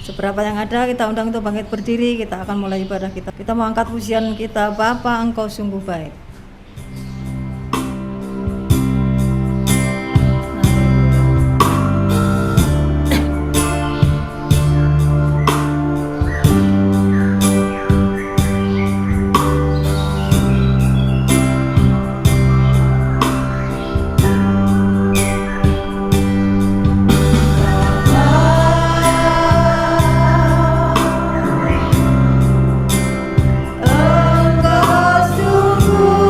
Seberapa yang ada kita undang untuk bangkit berdiri, kita akan mulai ibadah kita. Kita mau angkat pujian kita, Bapa Engkau sungguh baik. Engkau sungguh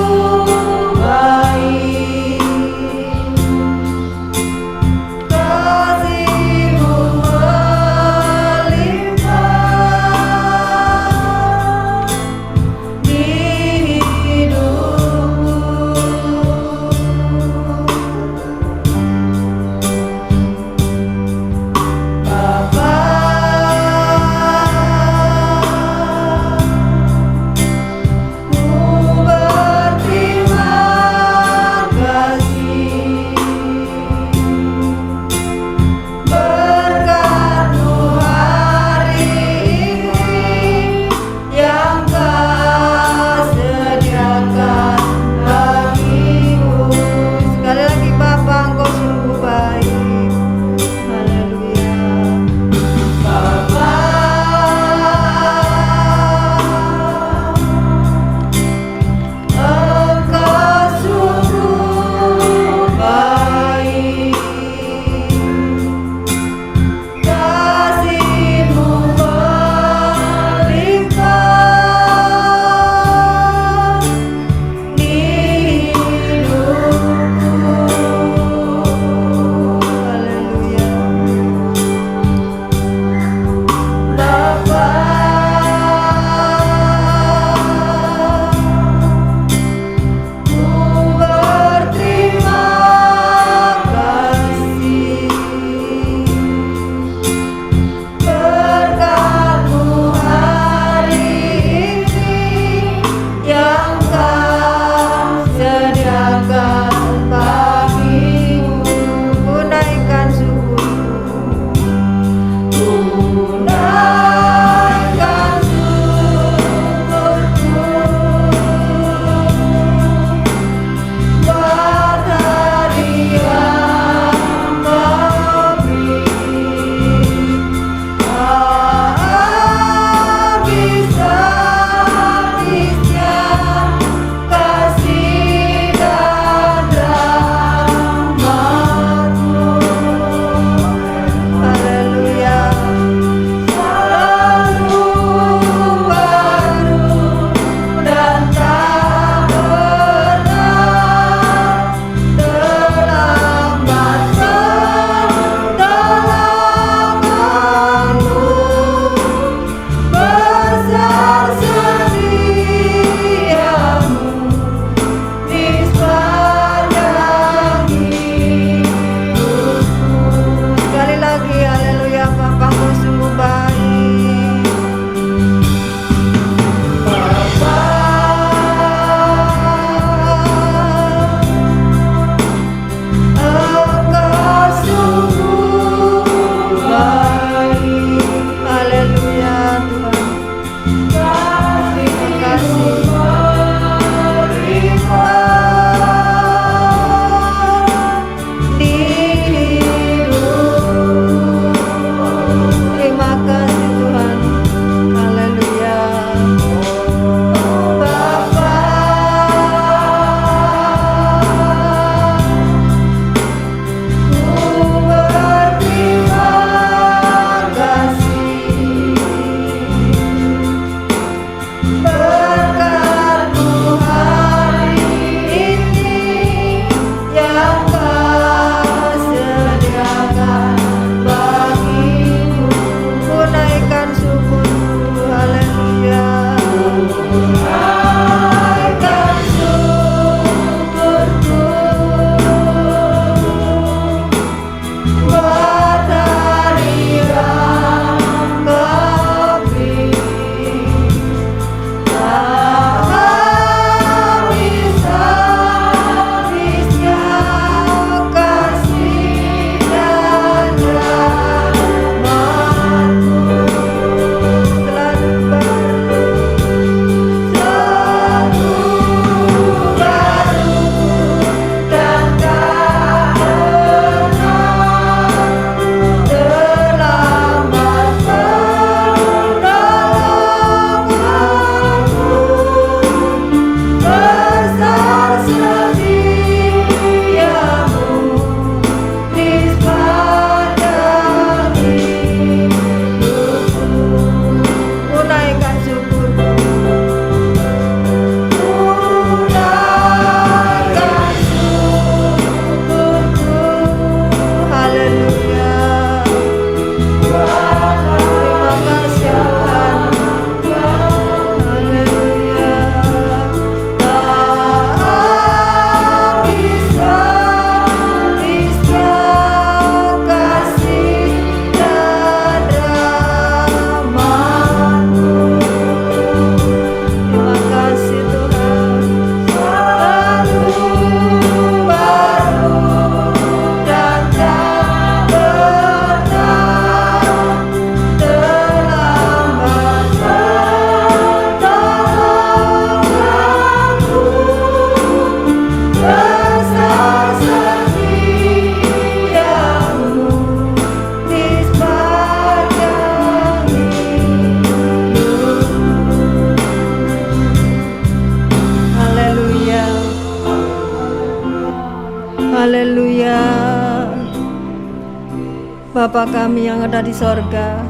Bapa kami yang ada di sorga.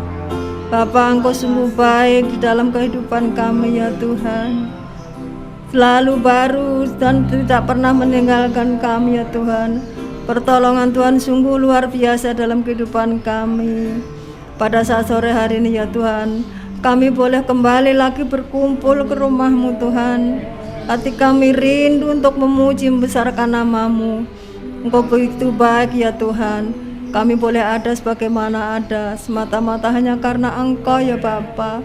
Bapa, Engkau sungguh baik di dalam kehidupan kami ya Tuhan. Selalu baru dan tidak pernah meninggalkan kami ya Tuhan. Pertolongan Tuhan sungguh luar biasa dalam kehidupan kami. Pada saat sore hari ini ya Tuhan, kami boleh kembali lagi berkumpul ke rumah-Mu Tuhan. Hati kami rindu untuk memuji membesarkan nama-Mu. Engkau begitu baik ya Tuhan. Kami boleh ada sebagaimana ada, semata-mata hanya karena Engkau ya Bapa.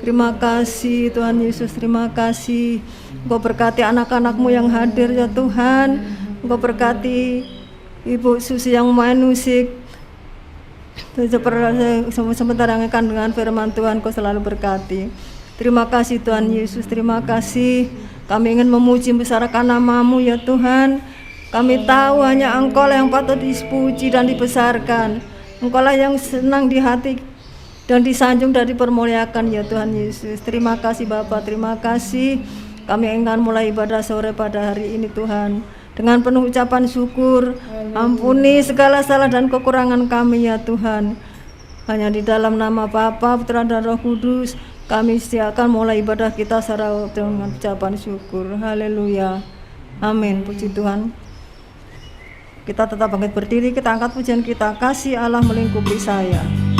Terima kasih Tuhan Yesus, terima kasih. Engkau berkati anak-anak-Mu yang hadir ya Tuhan. Engkau berkati Ibu Susi yang main musik. Sebentar yang akan dengan firman Tuhan, Kau selalu berkati. Terima kasih Tuhan Yesus, terima kasih. Kami ingin memuji membesarkan nama-Mu ya Tuhan. Kami tahu hanya Engkau lah yang patut dipuji dan dibesarkan. Engkau lah yang senang di hati dan disanjung dan dipermuliakan ya Tuhan Yesus. Terima kasih Bapa, terima kasih. Kami ingin mulai ibadah sore pada hari ini Tuhan dengan penuh ucapan syukur. Ampuni segala salah dan kekurangan kami ya Tuhan. Hanya di dalam nama Bapa, Putra dan Roh Kudus kami akan mulai ibadah kita secara dengan ucapan syukur. Haleluya. Amin. Puji Tuhan. Kita tetap bangkit berdiri, kita angkat pujian kita, kasih Allah melingkupi saya. Kasih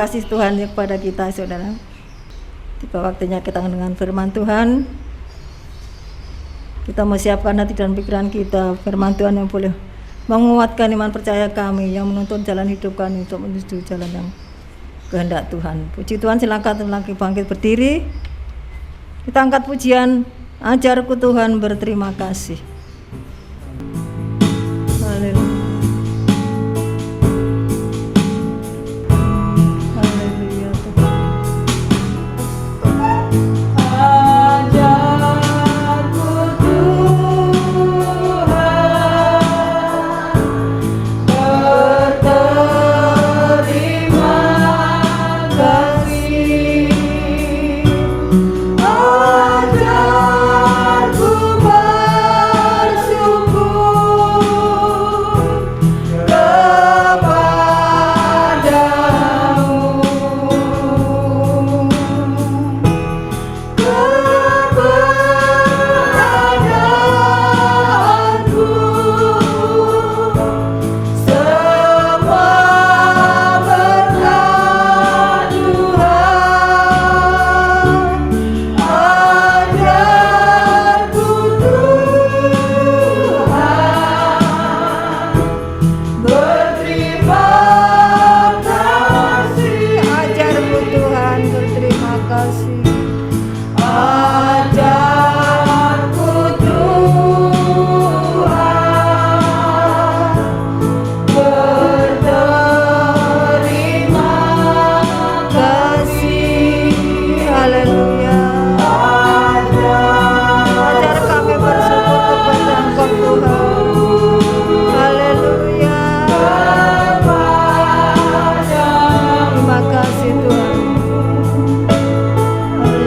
kasih Tuhan kepada kita, saudara. Tiba waktunya kita dengan firman Tuhan. Kita mau siapkan hati dan pikiran kita, firman Tuhan yang boleh menguatkan iman percaya kami, yang menuntun jalan hidup kami untuk menuju jalan yang kehendak Tuhan. Puji Tuhan, silakan lagi bangkit berdiri. Kita angkat pujian, ajarku Tuhan berterima kasih. Haleluya.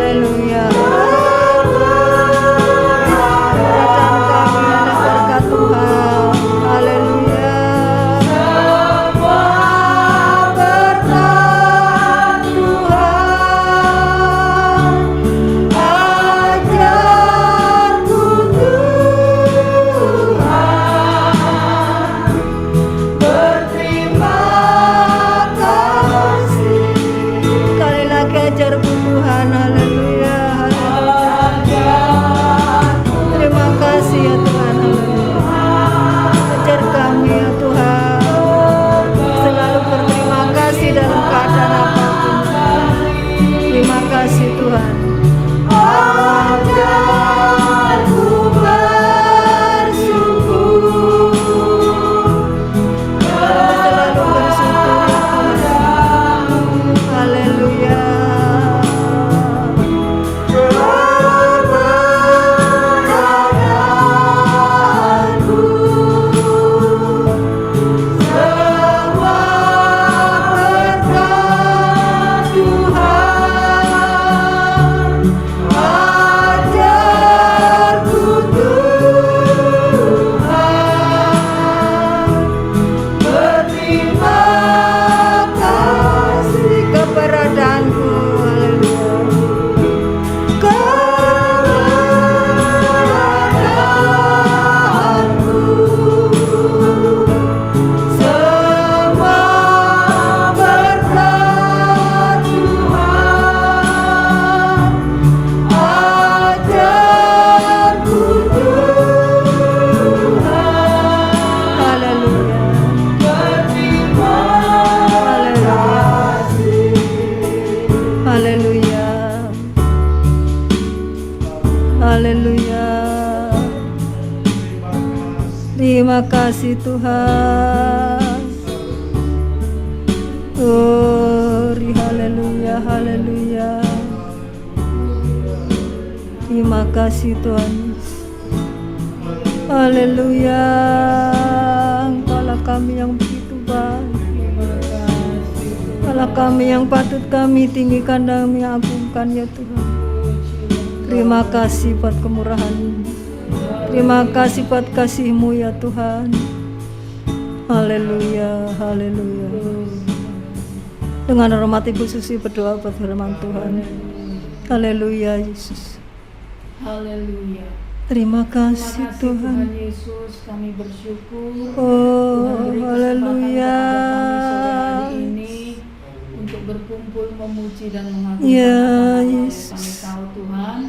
Haleluya Tuhan. Terima kasih Tuhan. Glory, haleluya, haleluya. Terima kasih Tuhan. Haleluya. Engkaulah kami yang begitu baik. Engkaulah kami yang patut kami tinggikan dan kami agungkan ya Tuhan. Terima kasih buat kemurahan. Terima kasih buat kasih-Mu ya Tuhan. Haleluya, haleluya. Dengan hormat Ibu Susi berdoa buat firman Tuhan. Haleluya Yesus. Haleluya. Terima kasih Tuhan. Tuhan Yesus, kami bersyukur. Oh, haleluya. Ini untuk berkumpul memuji dan mengagungkan Ya, nama-Mu. Yesus. Kami tahu Tuhan,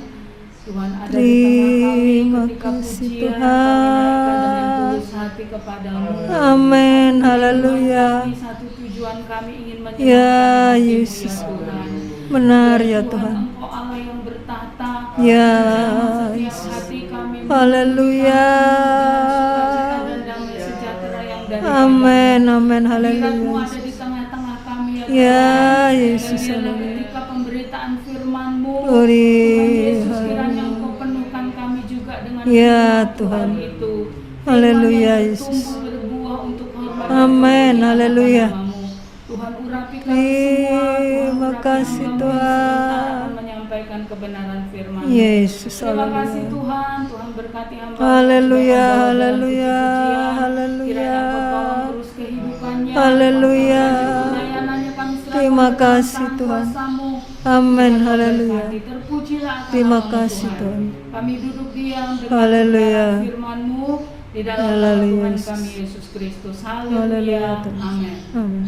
Tuhan ada di tengah kami Terima ketika kasih, pujian Tuhan. kami naikkan dengan tulus hati kepadamu. Amin, haleluya. Kami satu tujuan kami ingin menyenangkan Ya, hati-Mu, Yesus. ya Tuhan. Benar ya Tuhan. Engkau Allah yang bertahta. Ya, Setiap Yesus. hati kami Haleluya. sukacita dan damai sejahtera yang dari Amin, amin, Hadirat-Mu haleluya. ada di tengah-tengah kami, ya Ya, Tuhan. Yesus, Dan biarlah haleluya. ketika pemberitaan firman-Mu, Uri, Tuhan Yesus, kiranya haleluya. Engkau penuhkan kami juga dengan Ya, firman Tuhan. itu. Haleluya, Firman yang Yesus. bertumbuh berbuah untuk hormat dan Amin, kemuliaan haleluya. nama-Mu. Tuhan urapi kami semua. Terima Urapi kasih, hamba-Mu yang Tuhan. sebentar akan menyampaikan kebenaran firman. Yesus, Terima kasih haleluya. Tuhan, Tuhan berkati hamba. Haleluya, haleluya, haleluya. Kiranya Engkau tolong terus kehidupannya. Haleluya. Pelayanannya kami serahkan Terima ke dalam kasih, tangan Tuhan. kuasa-Mu. Amin, Tuhan haleluya. memberkati. Terpujilah akan Terima nama-Mu, kasih, Tuhan. Kami duduk diam dengan Haleluya. kebenaran firman-Mu di dalam nama Haleluya, Tuhan Yesus. kami Yesus Kristus. Haleluya, Haleluya. Tuhan. Amin. Amin.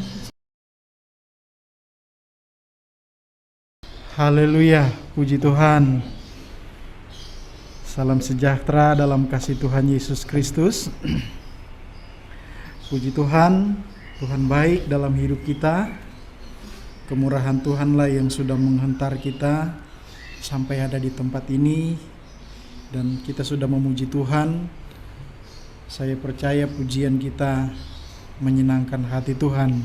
Haleluya, puji Tuhan. Salam sejahtera dalam kasih Tuhan Yesus Kristus. Puji Tuhan, Tuhan baik dalam hidup kita. Kemurahan Tuhanlah yang sudah menghantar kita sampai ada di tempat ini, dan kita sudah memuji Tuhan. Saya percaya pujian kita menyenangkan hati Tuhan.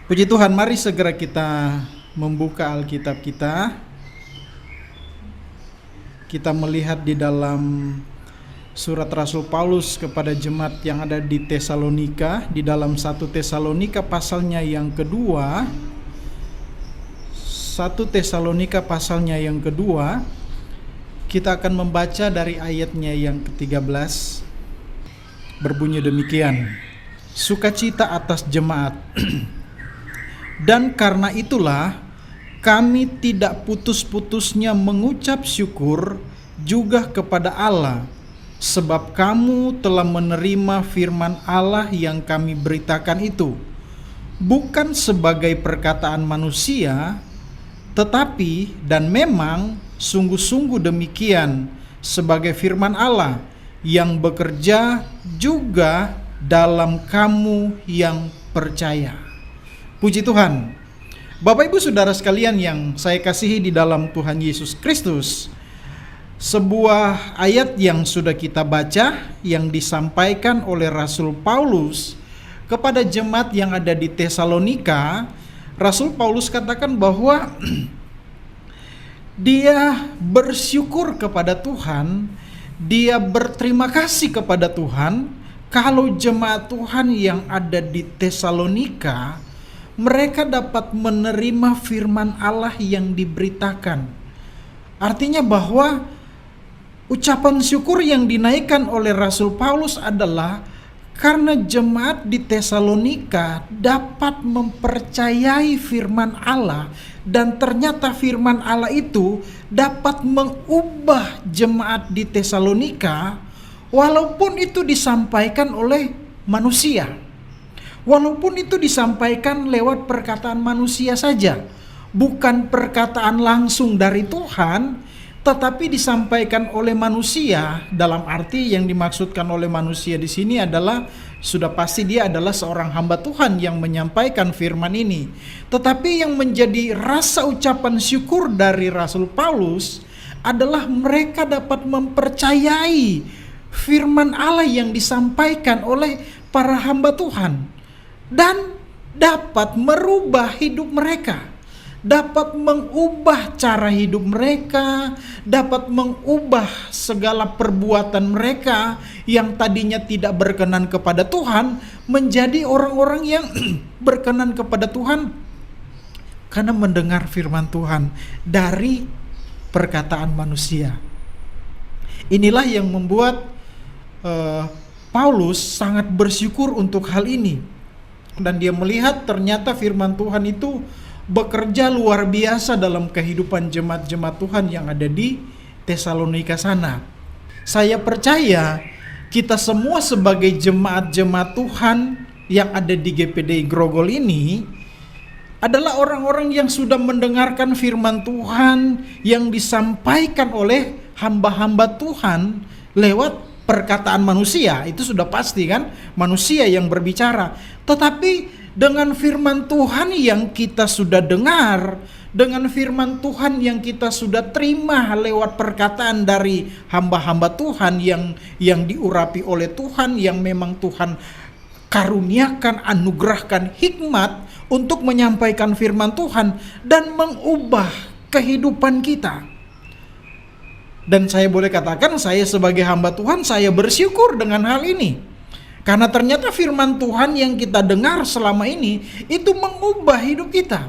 Puji Tuhan, mari segera kita membuka Alkitab kita. Kita melihat di dalam surat Rasul Paulus kepada jemaat yang ada di Tesalonika, di dalam 1 Tesalonika pasalnya yang kedua. 1 Tesalonika pasalnya yang kedua, kita akan membaca dari ayatnya yang ke-13. Berbunyi demikian: sukacita atas jemaat. Dan karena itulah kami tidak putus-putusnya mengucap syukur juga kepada Allah, sebab kamu telah menerima firman Allah yang kami beritakan itu, bukan sebagai perkataan manusia, tetapi dan memang sungguh-sungguh demikian sebagai firman Allah yang bekerja juga dalam kamu yang percaya. Puji Tuhan. Bapak Ibu Saudara sekalian yang saya kasihi di dalam Tuhan Yesus Kristus, sebuah ayat yang sudah kita baca yang disampaikan oleh Rasul Paulus kepada jemaat yang ada di Tesalonika. Rasul Paulus katakan bahwa dia bersyukur kepada Tuhan, dia berterima kasih kepada Tuhan kalau jemaat Tuhan yang ada di Tesalonika mereka dapat menerima firman Allah yang diberitakan. Artinya bahwa ucapan syukur yang dinaikkan oleh Rasul Paulus adalah karena jemaat di Tesalonika dapat mempercayai firman Allah, dan ternyata firman Allah itu dapat mengubah jemaat di Tesalonika walaupun itu disampaikan oleh manusia. Walaupun itu disampaikan lewat perkataan manusia saja, bukan perkataan langsung dari Tuhan, tetapi disampaikan oleh manusia. Dalam arti yang dimaksudkan oleh manusia di sini adalah sudah pasti dia adalah seorang hamba Tuhan yang menyampaikan firman ini. Tetapi yang menjadi rasa ucapan syukur dari Rasul Paulus adalah mereka dapat mempercayai firman Allah yang disampaikan oleh para hamba Tuhan, dan dapat merubah hidup mereka, dapat mengubah cara hidup mereka, dapat mengubah segala perbuatan mereka yang tadinya tidak berkenan kepada Tuhan menjadi orang-orang yang berkenan kepada Tuhan karena mendengar firman Tuhan dari perkataan manusia. Inilah yang membuat Paulus sangat bersyukur untuk hal ini. Dan dia melihat ternyata firman Tuhan itu bekerja luar biasa dalam kehidupan jemaat-jemaat Tuhan yang ada di Tesalonika sana. Saya percaya kita semua sebagai jemaat-jemaat Tuhan yang ada di GPD Grogol ini, adalah orang-orang yang sudah mendengarkan firman Tuhan yang disampaikan oleh hamba-hamba Tuhan lewat perkataan manusia. Itu sudah pasti kan, manusia yang berbicara. Tetapi dengan firman Tuhan yang kita sudah dengar, dengan firman Tuhan yang kita sudah terima lewat perkataan dari hamba-hamba Tuhan yang diurapi oleh Tuhan, yang memang Tuhan karuniakan, anugerahkan hikmat untuk menyampaikan firman Tuhan dan mengubah kehidupan kita. Dan saya boleh katakan, saya sebagai hamba Tuhan, saya bersyukur dengan hal ini. Karena ternyata firman Tuhan yang kita dengar selama ini itu mengubah hidup kita.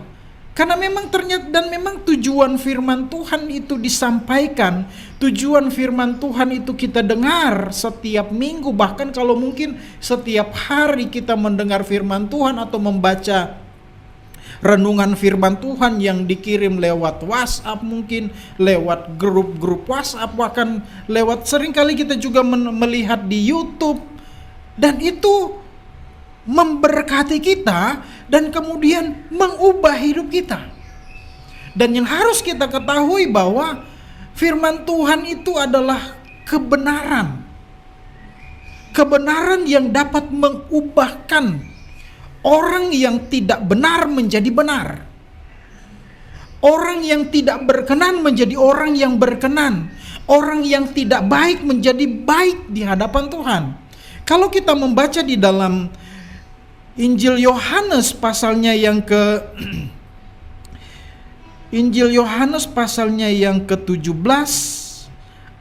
Karena memang ternyata, dan memang tujuan firman Tuhan itu disampaikan, tujuan firman Tuhan itu kita dengar setiap minggu, bahkan kalau mungkin setiap hari kita mendengar firman Tuhan atau membaca renungan firman Tuhan yang dikirim lewat WhatsApp, mungkin lewat grup-grup WhatsApp, bahkan lewat, seringkali kita juga melihat di YouTube, dan itu memberkati kita dan kemudian mengubah hidup kita. Dan yang harus kita ketahui bahwa firman Tuhan itu adalah kebenaran. Kebenaran yang dapat mengubahkan orang yang tidak benar menjadi benar. Orang yang tidak berkenan menjadi orang yang berkenan. Orang yang tidak baik menjadi baik di hadapan Tuhan. Kalau kita membaca di dalam Injil Yohanes pasalnya yang Injil Yohanes pasalnya yang ke-17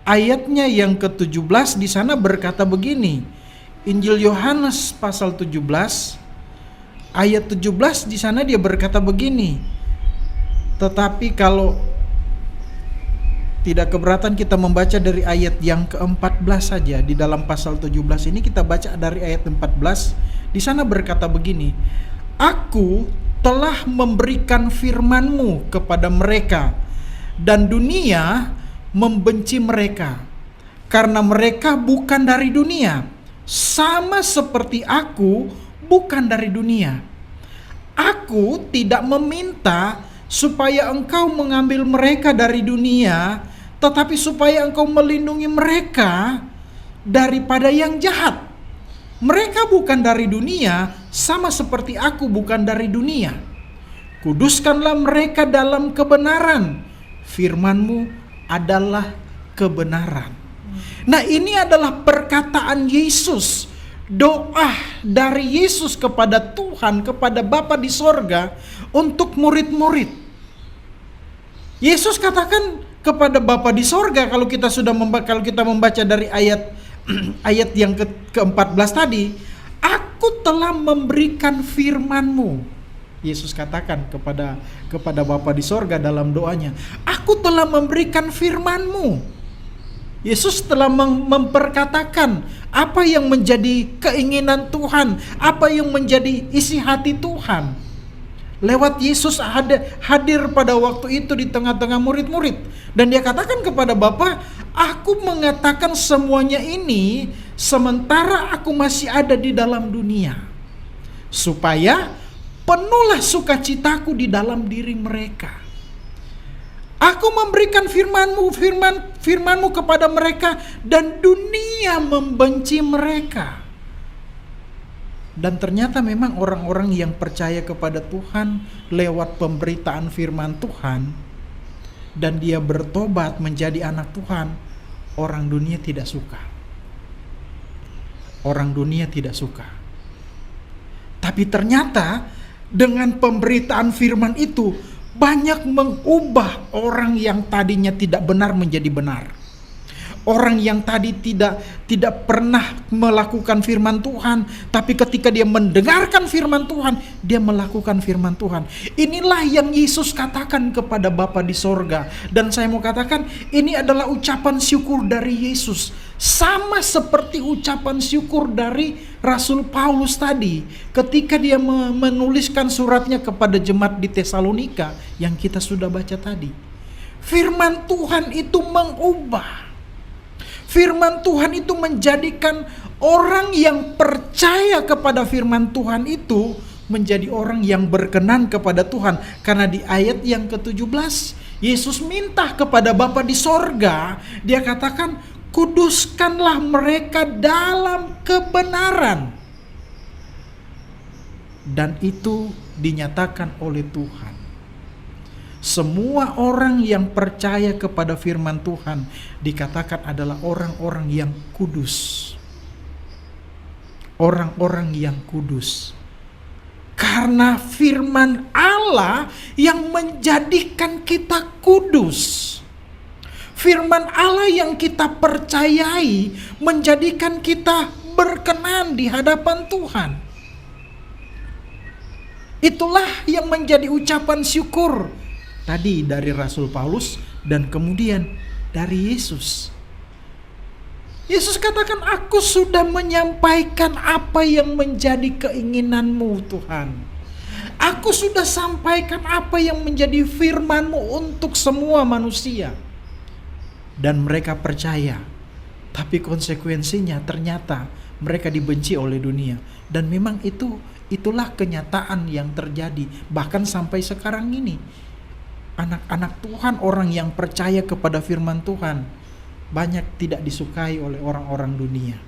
ayatnya yang ke-17, di sana berkata begini. Injil Yohanes pasal 17 ayat 17, di sana dia berkata begini. Tetapi kalau tidak keberatan kita membaca dari ayat yang ke-14 saja. Di dalam pasal 17 ini kita baca dari ayat 14. Di sana berkata begini, Aku telah memberikan firman-Mu kepada mereka, dan dunia membenci mereka, karena mereka bukan dari dunia, sama seperti Aku bukan dari dunia. Aku tidak meminta supaya Engkau mengambil mereka dari dunia, tetapi supaya Engkau melindungi mereka daripada yang jahat. Mereka bukan dari dunia, sama seperti Aku bukan dari dunia. Kuduskanlah mereka dalam kebenaran. Firman-Mu adalah kebenaran. Nah, ini adalah perkataan Yesus. Doa dari Yesus kepada Tuhan, kepada Bapa di sorga untuk murid-murid. Yesus katakan kepada Bapa di sorga, kalau kita membaca dari ayat yang ke-14 tadi, Aku telah memberikan firman-Mu. Yesus katakan kepada Bapa di sorga dalam doanya, Aku telah memberikan firman-Mu. Yesus telah memperkatakan apa yang menjadi keinginan Tuhan, apa yang menjadi isi hati Tuhan. Lewat Yesus hadir pada waktu itu di tengah-tengah murid-murid. Dan dia katakan kepada Bapa, Aku mengatakan semuanya ini sementara Aku masih ada di dalam dunia, supaya penuhlah sukacitaku di dalam diri mereka. Aku memberikan firman-Mu kepada mereka, dan dunia membenci mereka. Dan ternyata memang orang-orang yang percaya kepada Tuhan lewat pemberitaan firman Tuhan, dan dia bertobat menjadi anak Tuhan, orang dunia tidak suka. Orang dunia tidak suka. Tapi ternyata dengan pemberitaan firman itu banyak mengubah orang yang tadinya tidak benar menjadi benar. Orang yang tadi tidak pernah melakukan firman Tuhan, tapi ketika dia mendengarkan firman Tuhan, dia melakukan firman Tuhan. Inilah yang Yesus katakan kepada Bapa di sorga. Dan saya mau katakan, ini adalah ucapan syukur dari Yesus, sama seperti ucapan syukur dari Rasul Paulus tadi ketika dia menuliskan suratnya kepada jemaat di Tesalonika yang kita sudah baca tadi. Firman Tuhan itu mengubah. Firman Tuhan itu menjadikan orang yang percaya kepada firman Tuhan itu menjadi orang yang berkenan kepada Tuhan. Karena di ayat yang ke-17, Yesus minta kepada Bapa di sorga, dia katakan, kuduskanlah mereka dalam kebenaran. Dan itu dinyatakan oleh Tuhan. Semua orang yang percaya kepada firman Tuhan dikatakan adalah orang-orang yang kudus. Orang-orang yang kudus. Karena firman Allah yang menjadikan kita kudus. Firman Allah yang kita percayai menjadikan kita berkenan di hadapan Tuhan. Itulah yang menjadi ucapan syukur tadi dari Rasul Paulus dan kemudian dari Yesus. Yesus katakan, aku sudah menyampaikan apa yang menjadi keinginanmu Tuhan. Aku sudah sampaikan apa yang menjadi firman-Mu untuk semua manusia. Dan mereka percaya. Tapi konsekuensinya ternyata mereka dibenci oleh dunia. Dan memang itulah kenyataan yang terjadi. Bahkan sampai sekarang ini. Anak-anak Tuhan, orang yang percaya kepada firman Tuhan, banyak tidak disukai oleh orang-orang dunia.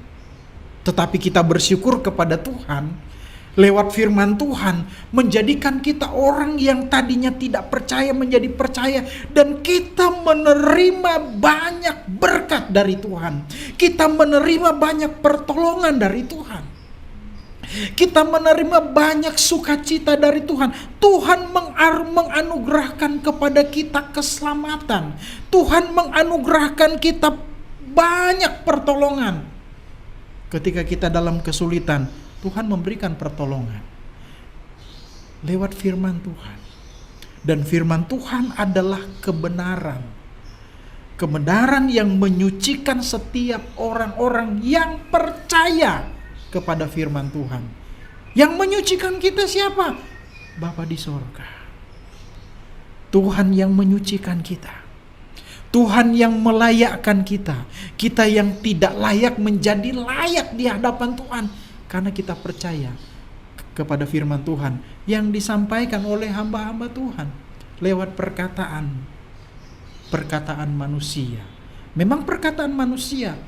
Tetapi kita bersyukur kepada Tuhan, lewat firman Tuhan, menjadikan kita orang yang tadinya tidak percaya menjadi percaya. Dan kita menerima banyak berkat dari Tuhan. Kita menerima banyak pertolongan dari Tuhan. Kita menerima banyak sukacita dari Tuhan. Tuhan menganugerahkan kepada kita keselamatan. Tuhan menganugerahkan kita banyak pertolongan. Ketika kita dalam kesulitan, Tuhan memberikan pertolongan lewat firman Tuhan. Dan firman Tuhan adalah kebenaran. Kebenaran yang menyucikan setiap orang-orang yang percaya kepada firman Tuhan. Yang menyucikan kita siapa? Bapa di sorga. Tuhan yang menyucikan kita. Tuhan yang melayakkan kita. Kita yang tidak layak menjadi layak di hadapan Tuhan. Karena kita percaya kepada firman Tuhan yang disampaikan oleh hamba-hamba Tuhan. Lewat perkataan manusia. Memang perkataan manusia.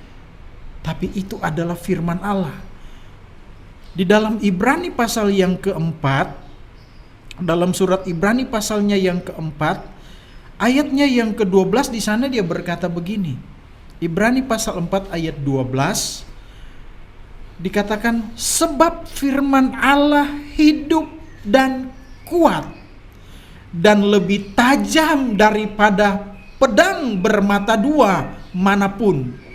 Tapi itu adalah firman Allah. Di dalam Ibrani pasal yang keempat, dalam surat Ibrani pasalnya yang keempat, ayatnya yang ke-12 di sana dia berkata begini. Ibrani pasal 4 ayat 12 dikatakan, sebab firman Allah hidup dan kuat dan lebih tajam daripada pedang bermata dua manapun.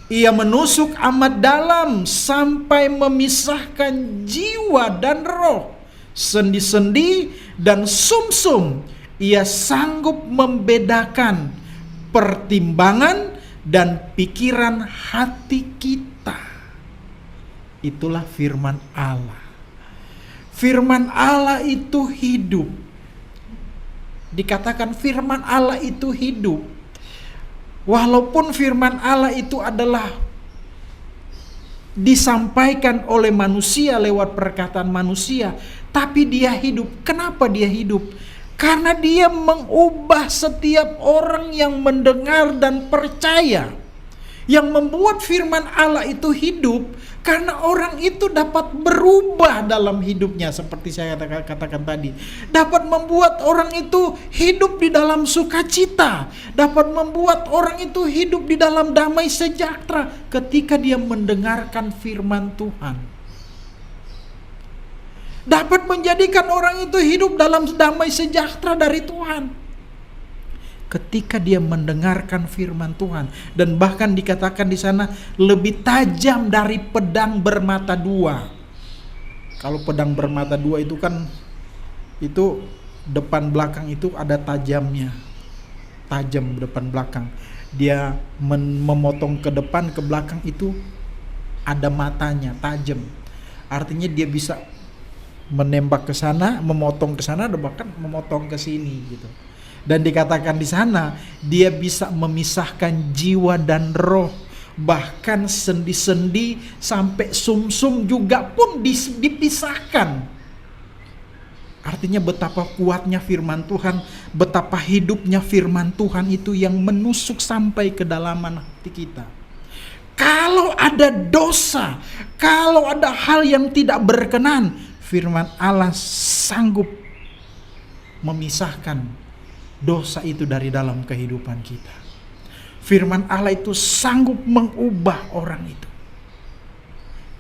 Ia menusuk amat dalam sampai memisahkan jiwa dan roh, sendi-sendi dan sumsum. Ia sanggup membedakan pertimbangan dan pikiran hati kita. Itulah firman Allah. Firman Allah itu hidup. Dikatakan firman Allah itu hidup. Walaupun firman Allah itu adalah disampaikan oleh manusia lewat perkataan manusia, tapi dia hidup. Kenapa dia hidup? Karena dia mengubah setiap orang yang mendengar dan percaya. Yang membuat firman Allah itu hidup, karena orang itu dapat berubah dalam hidupnya. Seperti saya katakan tadi, dapat membuat orang itu hidup di dalam sukacita, dapat membuat orang itu hidup di dalam damai sejahtera ketika dia mendengarkan firman Tuhan. Dapat menjadikan orang itu hidup dalam damai sejahtera dari Tuhan ketika dia mendengarkan firman Tuhan. Dan bahkan dikatakan di sana lebih tajam dari pedang bermata dua. Kalau pedang bermata dua itu kan, itu depan belakang itu ada tajamnya. Tajam depan belakang. Dia memotong ke depan ke belakang itu ada matanya, tajam. Artinya dia bisa menembak ke sana, memotong ke sana, dan bahkan memotong ke sini gitu. Dan dikatakan di sana dia bisa memisahkan jiwa dan roh, bahkan sendi-sendi sampai sumsum juga pun dipisahkan Artinya betapa kuatnya firman Tuhan, betapa hidupnya firman Tuhan itu yang menusuk sampai ke dalaman hati kita. Kalau ada dosa, kalau ada hal yang tidak berkenan, firman Allah sanggup memisahkan dosa itu dari dalam kehidupan kita. Firman Allah itu sanggup mengubah orang itu.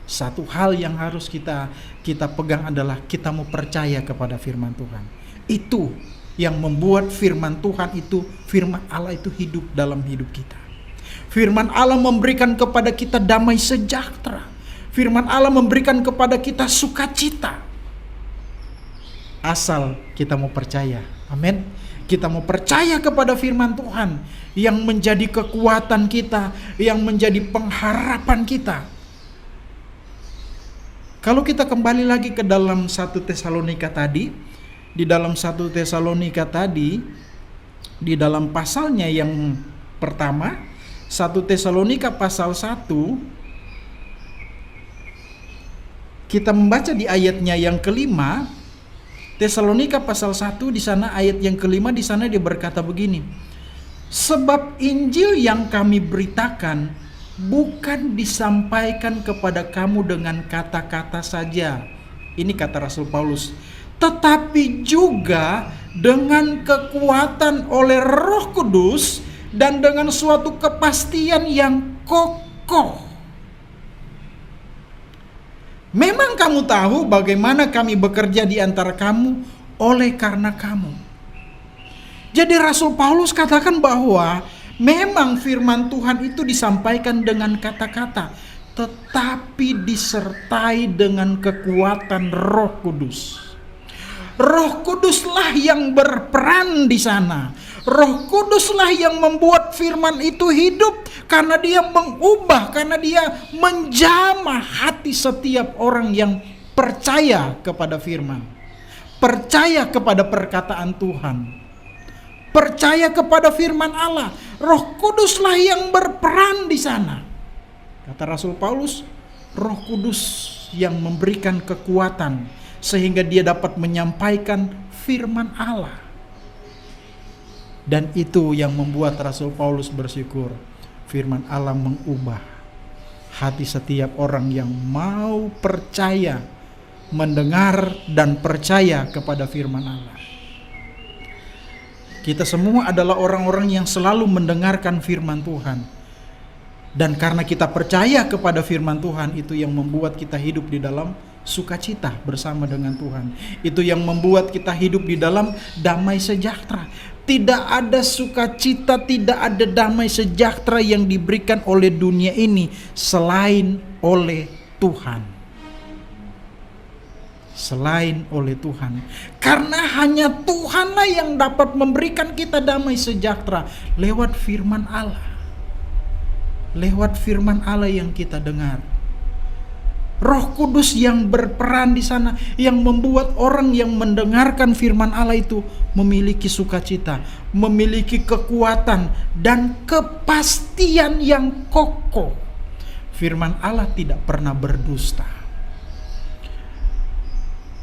Satu hal yang harus kita pegang adalah kita mau percaya kepada firman Tuhan. Itu yang membuat firman Tuhan itu, firman Allah itu hidup dalam hidup kita. Firman Allah memberikan kepada kita damai sejahtera. Firman Allah memberikan kepada kita sukacita. Asal kita mau percaya. Amin. Kita mau percaya kepada firman Tuhan yang menjadi kekuatan kita, yang menjadi pengharapan kita. Kalau kita kembali lagi ke dalam 1 Tesalonika tadi, di dalam 1 Tesalonika tadi, di dalam pasalnya yang pertama, 1 Tesalonika pasal 1, kita membaca di ayatnya yang kelima. Tesalonika pasal 1 di sana ayat yang kelima, di sana dia berkata begini. Sebab Injil yang kami beritakan bukan disampaikan kepada kamu dengan kata-kata saja. Ini kata Rasul Paulus. Tetapi juga dengan kekuatan oleh Roh Kudus dan dengan suatu kepastian yang kokoh. Memang kamu tahu bagaimana kami bekerja di antara kamu oleh karena kamu. Jadi Rasul Paulus katakan bahwa memang firman Tuhan itu disampaikan dengan kata-kata, tetapi disertai dengan kekuatan Roh Kudus. Roh Kuduslah yang berperan di sana. Roh Kuduslah yang membuat firman itu hidup, karena dia mengubah, karena dia menjamah hati setiap orang yang percaya kepada firman, percaya kepada perkataan Tuhan, percaya kepada firman Allah. Roh Kuduslah yang berperan di sana. Kata Rasul Paulus, Roh Kudus yang memberikan kekuatan sehingga dia dapat menyampaikan firman Allah. Dan itu yang membuat Rasul Paulus bersyukur. Firman Allah mengubah hati setiap orang yang mau percaya, mendengar dan percaya kepada firman Allah. Kita semua adalah orang-orang yang selalu mendengarkan firman Tuhan. Dan karena kita percaya kepada firman Tuhan, itu yang membuat kita hidup di dalam sukacita bersama dengan Tuhan. Itu yang membuat kita hidup di dalam damai sejahtera. Tidak ada sukacita, tidak ada damai sejahtera yang diberikan oleh dunia ini selain oleh Tuhan. Selain oleh Tuhan. Karena hanya Tuhanlah yang dapat memberikan kita damai sejahtera lewat firman Allah. Lewat firman Allah yang kita dengar. Roh Kudus yang berperan di sana, yang membuat orang yang mendengarkan firman Allah itu memiliki sukacita, memiliki kekuatan dan kepastian yang kokoh. Firman Allah tidak pernah berdusta.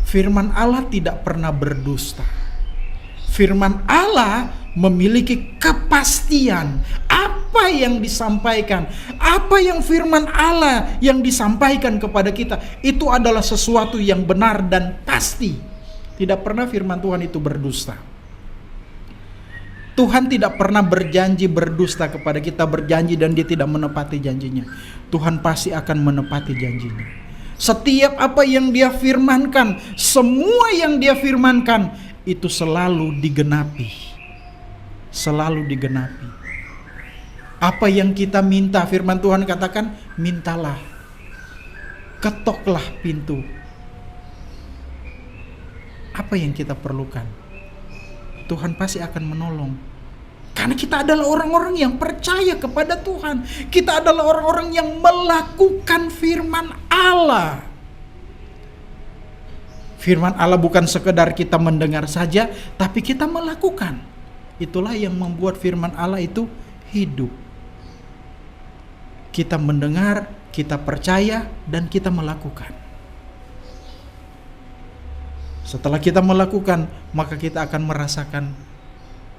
Firman Allah tidak pernah berdusta. Firman Allah memiliki kepastian. Apa yang disampaikan, apa yang firman Allah yang disampaikan kepada kita, itu adalah sesuatu yang benar dan pasti. Tidak pernah firman Tuhan itu berdusta. Tuhan tidak pernah berjanji berdusta kepada kita, berjanji dan dia tidak menepati janjinya. Tuhan pasti akan menepati janjinya. Setiap apa yang dia firmankan, semua yang dia firmankan, itu selalu digenapi. Selalu digenapi. Apa yang kita minta, firman Tuhan katakan, mintalah, ketoklah pintu. Apa yang kita perlukan, Tuhan pasti akan menolong. Karena kita adalah orang-orang yang percaya kepada Tuhan. Kita adalah orang-orang yang melakukan firman Allah. Firman Allah bukan sekedar kita mendengar saja, tapi kita melakukan. Itulah yang membuat firman Allah itu hidup. Kita mendengar, kita percaya, dan kita melakukan. Setelah kita melakukan, maka kita akan merasakan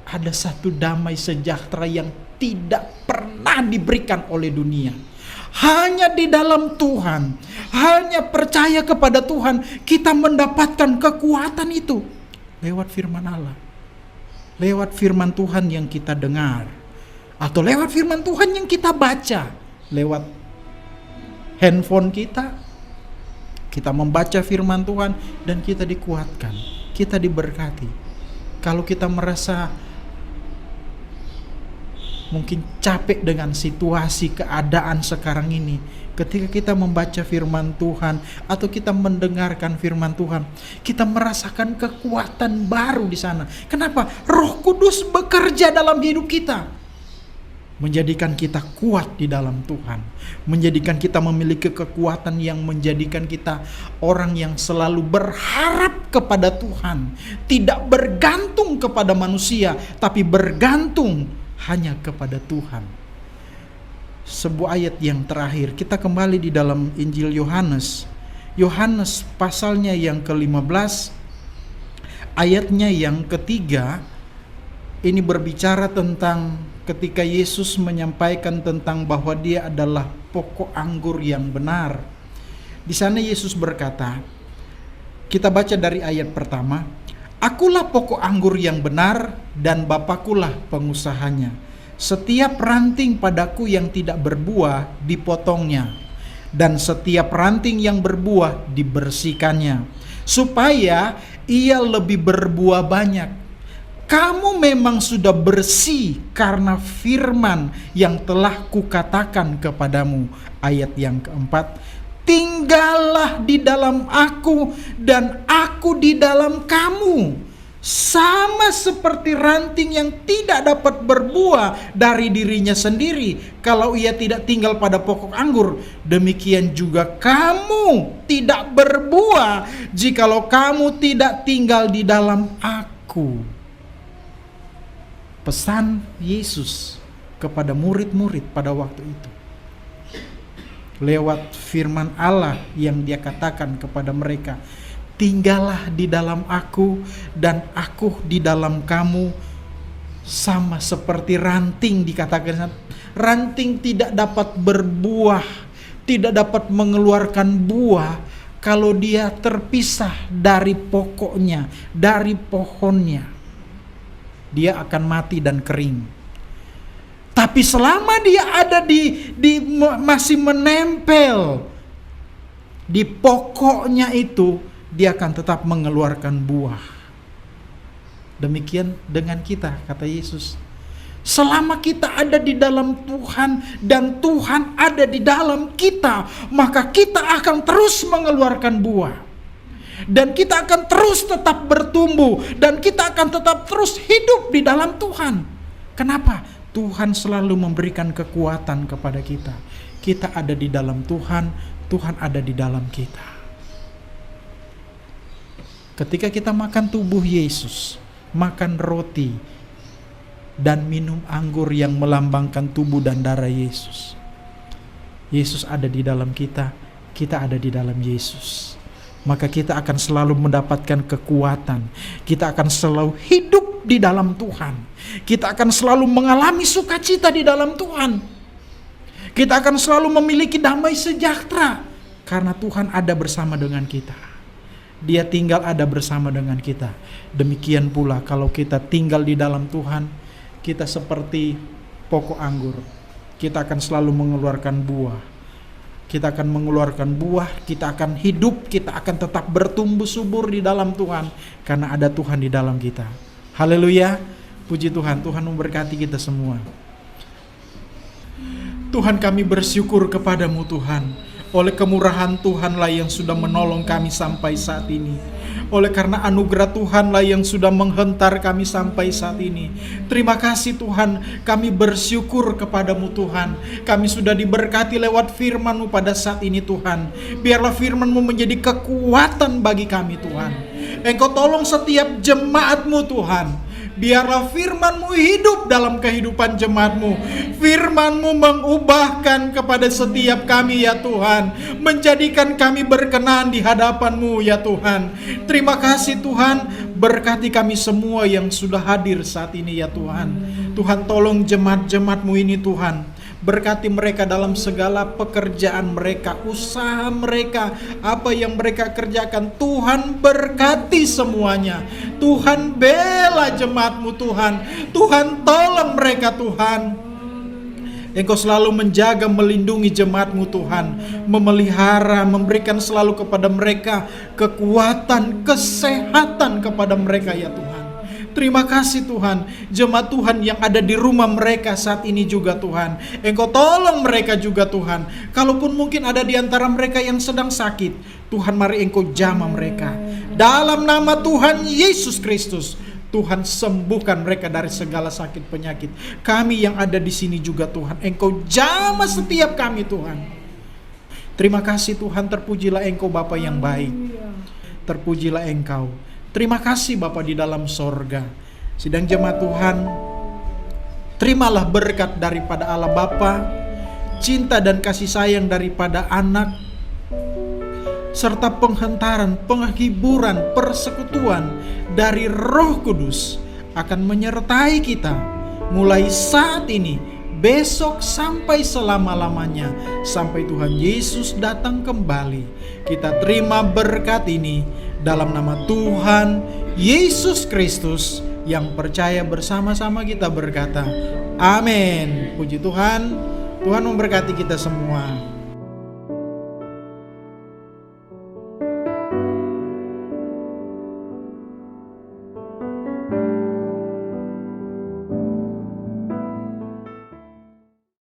ada satu damai sejahtera yang tidak pernah diberikan oleh dunia. Hanya di dalam Tuhan, hanya percaya kepada Tuhan, kita mendapatkan kekuatan itu. Lewat firman Allah, lewat firman Tuhan yang kita dengar, atau lewat firman Tuhan yang kita baca, lewat handphone kita membaca firman Tuhan dan kita dikuatkan, kita diberkati. Kalau kita merasa mungkin capek dengan situasi keadaan sekarang ini, ketika kita membaca firman Tuhan atau kita mendengarkan firman Tuhan, kita merasakan kekuatan baru di sana. Kenapa? Roh Kudus bekerja dalam hidup kita, menjadikan kita kuat di dalam Tuhan, menjadikan kita memiliki kekuatan yang menjadikan kita orang yang selalu berharap kepada Tuhan, tidak bergantung kepada manusia, tapi bergantung hanya kepada Tuhan. Sebuah ayat yang terakhir, kita kembali di dalam Injil Yohanes. Yohanes pasalnya yang ke-15, ayatnya yang ketiga. Ini berbicara tentang ketika Yesus menyampaikan tentang bahwa dia adalah pokok anggur yang benar. Di sana Yesus berkata, kita baca dari ayat pertama, "Akulah pokok anggur yang benar dan Bapakulah pengusahanya. Setiap ranting padaku yang tidak berbuah dipotongnya, dan setiap ranting yang berbuah dibersihkannya, supaya ia lebih berbuah banyak. Kamu memang sudah bersih karena firman yang telah kukatakan kepadamu." Ayat yang keempat, "Tinggallah di dalam aku dan aku di dalam kamu. Sama seperti ranting yang tidak dapat berbuah dari dirinya sendiri kalau ia tidak tinggal pada pokok anggur, demikian juga kamu tidak berbuah jikalau kamu tidak tinggal di dalam aku." Pesan Yesus kepada murid-murid pada waktu itu, lewat firman Allah yang dia katakan kepada mereka, "Tinggallah di dalam aku dan aku di dalam kamu." Sama seperti ranting, dikatakan ranting tidak dapat berbuah, tidak dapat mengeluarkan buah kalau dia terpisah dari pokoknya, dari pohonnya. Dia akan mati dan kering. Tapi selama dia ada masih menempel di pokoknya itu, dia akan tetap mengeluarkan buah. Demikian dengan kita, kata Yesus. Selama kita ada di dalam Tuhan dan Tuhan ada di dalam kita, maka kita akan terus mengeluarkan buah. Dan kita akan terus tetap bertumbuh, dan kita akan tetap terus hidup di dalam Tuhan. Kenapa? Tuhan selalu memberikan kekuatan kepada kita. Kita ada di dalam Tuhan, Tuhan ada di dalam kita. Ketika kita makan tubuh Yesus, makan roti dan minum anggur yang melambangkan tubuh dan darah Yesus, Yesus ada di dalam kita, kita ada di dalam Yesus. Maka kita akan selalu mendapatkan kekuatan. Kita akan selalu hidup di dalam Tuhan. Kita akan selalu mengalami sukacita di dalam Tuhan. Kita akan selalu memiliki damai sejahtera karena Tuhan ada bersama dengan kita. Dia tinggal ada bersama dengan kita. Demikian pula kalau kita tinggal di dalam Tuhan, kita seperti pokok anggur. Kita akan selalu mengeluarkan buah. Kita akan mengeluarkan buah, kita akan hidup, kita akan tetap bertumbuh subur di dalam Tuhan karena ada Tuhan di dalam kita. Haleluya, puji Tuhan. Tuhan memberkati kita semua. Tuhan, kami bersyukur kepadamu Tuhan. Oleh kemurahan Tuhanlah yang sudah menolong kami sampai saat ini. Oleh karena anugerah Tuhanlah yang sudah menghentar kami sampai saat ini. Terima kasih Tuhan, kami bersyukur kepadamu Tuhan. Kami sudah diberkati lewat firman-Mu pada saat ini Tuhan. Biarlah firman-Mu menjadi kekuatan bagi kami Tuhan. Engkau tolong setiap jemaat-Mu Tuhan. Biarlah firman-Mu hidup dalam kehidupan jemaat-Mu. Firman-Mu mengubahkan kepada setiap kami ya Tuhan, menjadikan kami berkenan di hadapan-Mu ya Tuhan. Terima kasih Tuhan, berkati kami semua yang sudah hadir saat ini ya Tuhan. Tuhan tolong jemaat-jemaat-Mu ini Tuhan. Berkati mereka dalam segala pekerjaan mereka, usaha mereka, apa yang mereka kerjakan. Tuhan berkati semuanya. Tuhan bela jemaat-Mu Tuhan. Tuhan tolong mereka Tuhan. Engkau selalu menjaga, melindungi jemaat-Mu Tuhan. Memelihara, memberikan selalu kepada mereka kekuatan, kesehatan kepada mereka ya Tuhan. Terima kasih Tuhan, jemaat Tuhan yang ada di rumah mereka saat ini juga Tuhan. Engkau tolong mereka juga Tuhan. Kalaupun mungkin ada di antara mereka yang sedang sakit, Tuhan mari Engkau jamah mereka. Dalam nama Tuhan Yesus Kristus, Tuhan sembuhkan mereka dari segala sakit penyakit. Kami yang ada di sini juga Tuhan, Engkau jamah setiap kami Tuhan. Terima kasih Tuhan, terpujilah Engkau Bapa yang baik. Terpujilah Engkau. Terima kasih Bapa di dalam sorga. Sidang jemaat Tuhan, terimalah berkat daripada Allah Bapa, cinta dan kasih sayang daripada Anak, serta penghentaran, penghiburan, persekutuan dari Roh Kudus akan menyertai kita mulai saat ini, besok sampai selama-lamanya, sampai Tuhan Yesus datang kembali. Kita terima berkat ini dalam nama Tuhan Yesus Kristus, yang percaya bersama-sama kita berkata, amin. Puji Tuhan, Tuhan memberkati kita semua.